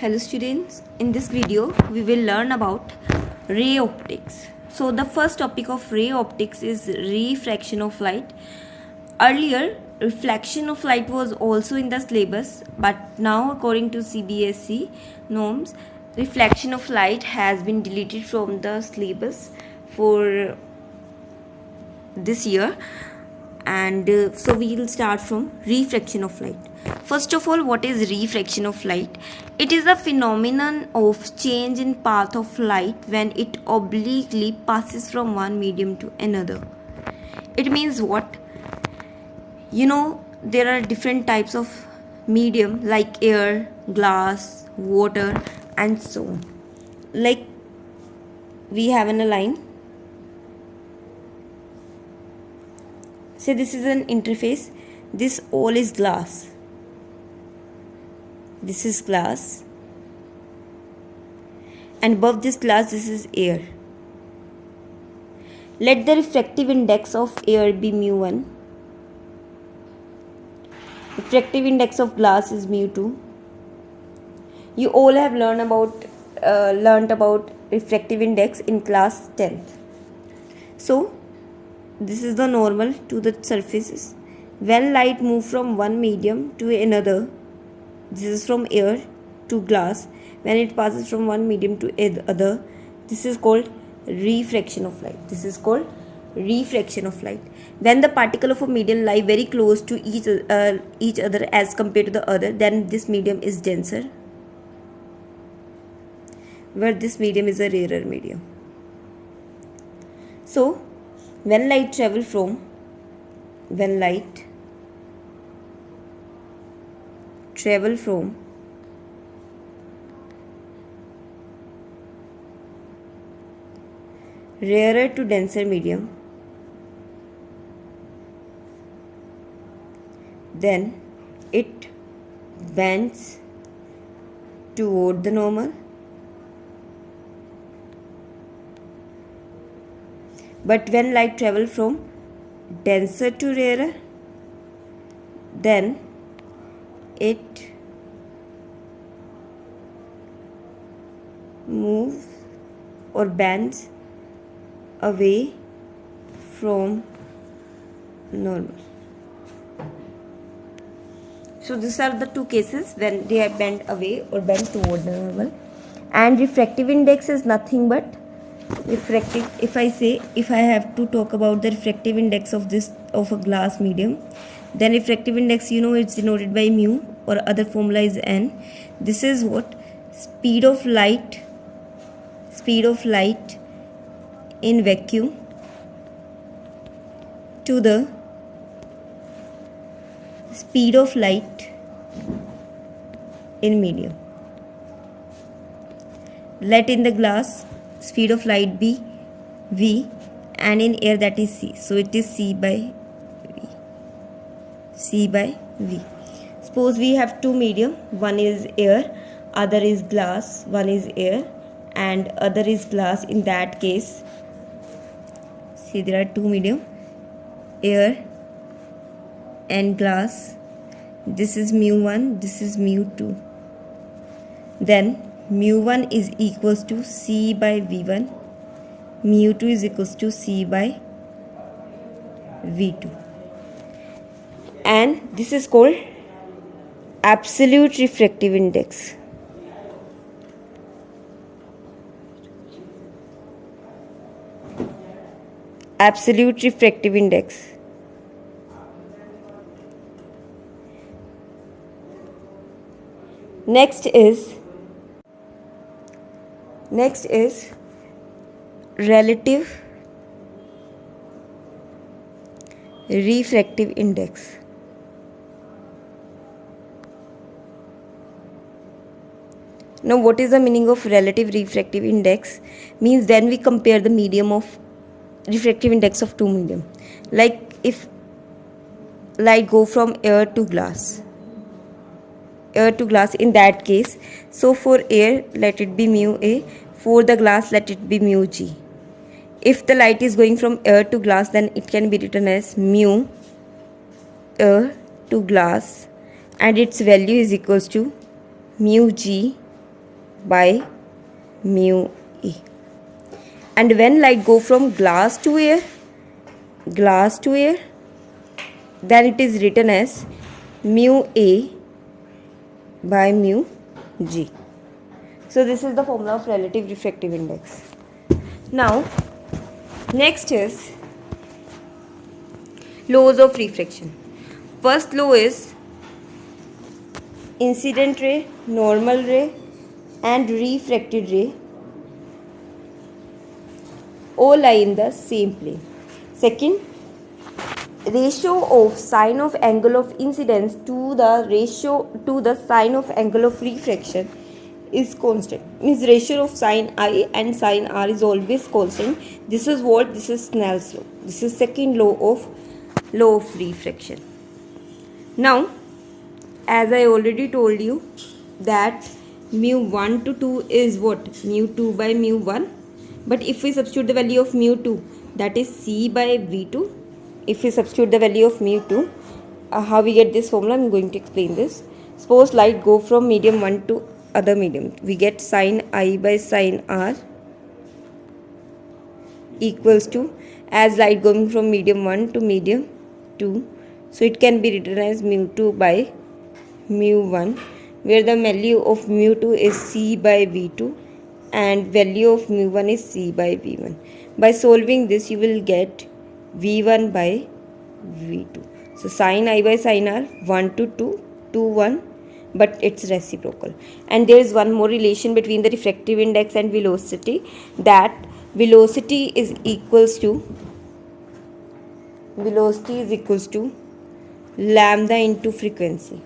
Hello students, in this video we will learn about ray optics. So the first topic of ray optics is refraction of light. Earlier reflection of light was also in the syllabus, but now according to CBSE norms, reflection of light has been deleted from the syllabus for this year. And so we will start from refraction of light. First of all, what is refraction of light? It is a phenomenon of change in path of light when it obliquely passes from one medium to another. It means what? There are different types of medium like air, glass, water, and so on. Like we have in a line. Say this is an interface. This all is glass. This is glass. And above this glass, this is air. Let the refractive index of air be mu1. Refractive index of glass is mu2. You all have learned about refractive index in class 10th. So this is the normal to the surfaces. When light moves from one medium to another, this is from air to glass. When it passes from one medium to other, this is called refraction of light. This is called refraction of light. When the particle of a medium lie very close to each other as compared to the other, then this medium is denser, where this medium is a rarer medium. So when light travel from rarer to denser medium, then it bends toward the normal. But when light travels from denser to rarer, then it moves or bends away from normal. So these are the two cases when they are bent away or bent toward the normal. And refractive index is nothing but refractive. If I have to talk about the refractive index of a glass medium, then refractive index, it's denoted by mu, or other formula is n. This is what? Speed of light in vacuum to the speed of light in medium. Let in the glass speed of light be v, and in air that is c. So it is c by v. Suppose we have two medium. One is air, other is glass. One is air and other is glass. In that case, see, there are two medium, air and glass. This is mu1, this is mu2. Then mu1 is equals to c by v1, mu2 is equals to c by v2, and this is called absolute refractive index. Absolute refractive index. Next is relative refractive index. Now what is the meaning of relative refractive index? Means when we compare the medium of refractive index of two medium, like if light go from air to glass, in that case, so for air let it be mu a, for the glass let it be mu g. If the light is going from air to glass, then it can be written as mu air to glass, and its value is equals to mu g by mu A. And when light go from glass to air, then it is written as mu A by mu G. So this is the formula of relative refractive index. Now next is laws of refraction. First law is incident ray, normal ray and refracted ray all lie in the same plane. Second, ratio of sine of angle of incidence to the ratio to the sine of angle of refraction is constant. Means ratio of sine I and sine R is always constant. This is what? This is Snell's law. This is second law of refraction. Now, as I already told you that mu 1 to 2 is what? Mu 2 by mu 1. But if we substitute the value of mu 2, that is C by V2. If we substitute the value of mu 2, how we get this formula? I am going to explain this. Suppose light go from medium 1 to other medium. We get sine I by sine R equals to, as light going from medium 1 to medium 2. So it can be written as mu 2 by mu 1, where the value of mu 2 is C by V2 and value of mu 1 is C by V1. By solving this, you will get V1 by V2. So sine I by sine R 1 to 2, 2 1, but it's reciprocal. And there is one more relation between the refractive index and velocity, that velocity is equals to lambda into frequency.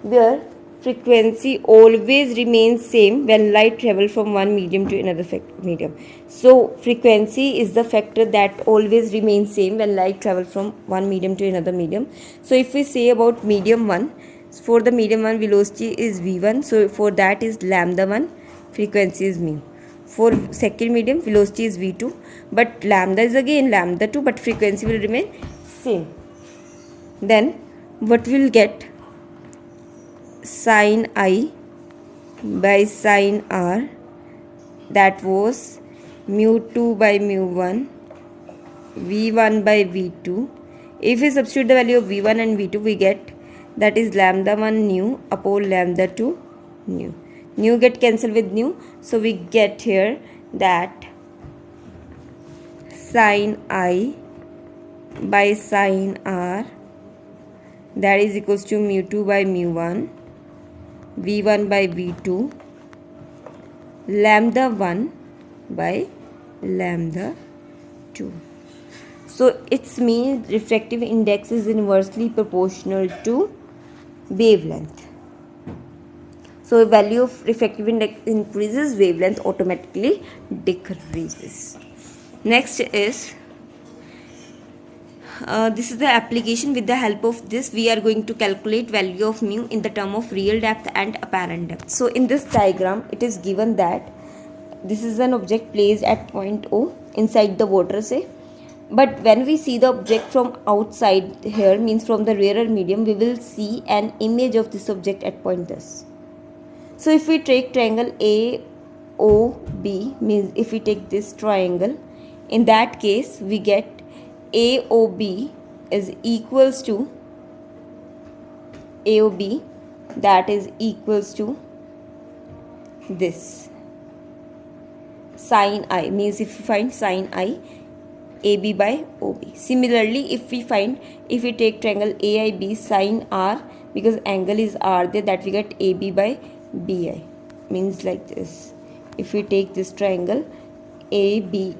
Where frequency always remains same when light travels from one medium to another medium. So frequency is the factor that always remains same when light travels from one medium to another medium. So if we say about medium 1, for the medium 1 velocity is V1, so for that is lambda 1, frequency is mu. For second medium velocity is V2, but lambda is again lambda 2, but frequency will remain same. Then what we will get? Sine I by sine R, that was mu 2 by mu 1, V1 by V2. If we substitute the value of V1 and V2, we get that is lambda 1 nu upon lambda 2 nu. Nu get cancelled with nu, so we get here that sine I by sine R, that is equals to mu 2 by mu 1, V1 by V2, lambda 1 by lambda 2. So its means refractive index is inversely proportional to wavelength. So value of refractive index increases, wavelength automatically decreases. Next is this is the application. With the help of this, we are going to calculate value of mu in the term of real depth and apparent depth. So in this diagram, it is given that this is an object placed at point O inside the water, say. But when we see the object from outside here, means from the rarer medium, we will see an image of this object at point this. So if we take triangle AOB, means if we take this triangle, in that case we get AOB is equals to AOB, that is equals to this sine I, means if we find sine I, AB by OB. Similarly, if we take triangle AIB, sine R, because angle is R there, that we get AB by BI, means like this. If we take this triangle AIB,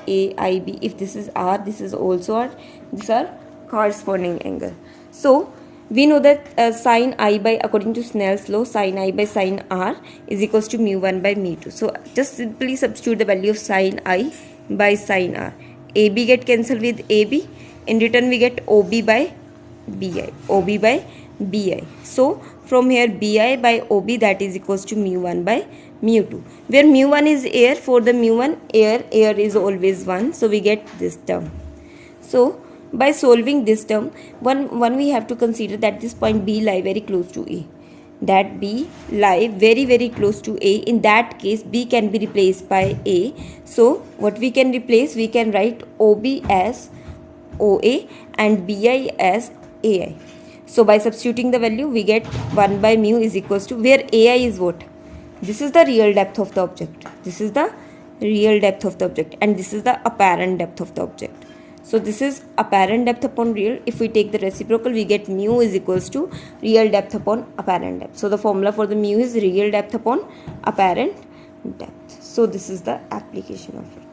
if this is R, this is also R, these are corresponding angle. So we know that sine I by, according to Snell's law, sine I by sine R is equals to mu 1 by mu 2. So just simply substitute the value of sine I by sine R. AB get cancelled with AB. In return we get OB by BI. So from here BI by OB, that is equals to mu 1 by mu 2, where mu 1 is air. For the mu 1 air is always 1, so we get this term. So by solving this term, one we have to consider that this point B lie very close to A. that B lie very close to A, in that case B can be replaced by A. So what we can replace, we can write OB as OA and BI as AI. So by substituting the value, we get 1 by mu is equals to, where AI is what? This is the real depth of the object. This is the real depth of the object, and this is the apparent depth of the object. So this is apparent depth upon real. If we take the reciprocal, we get mu is equals to real depth upon apparent depth. So the formula for the mu is real depth upon apparent depth. So this is the application of it.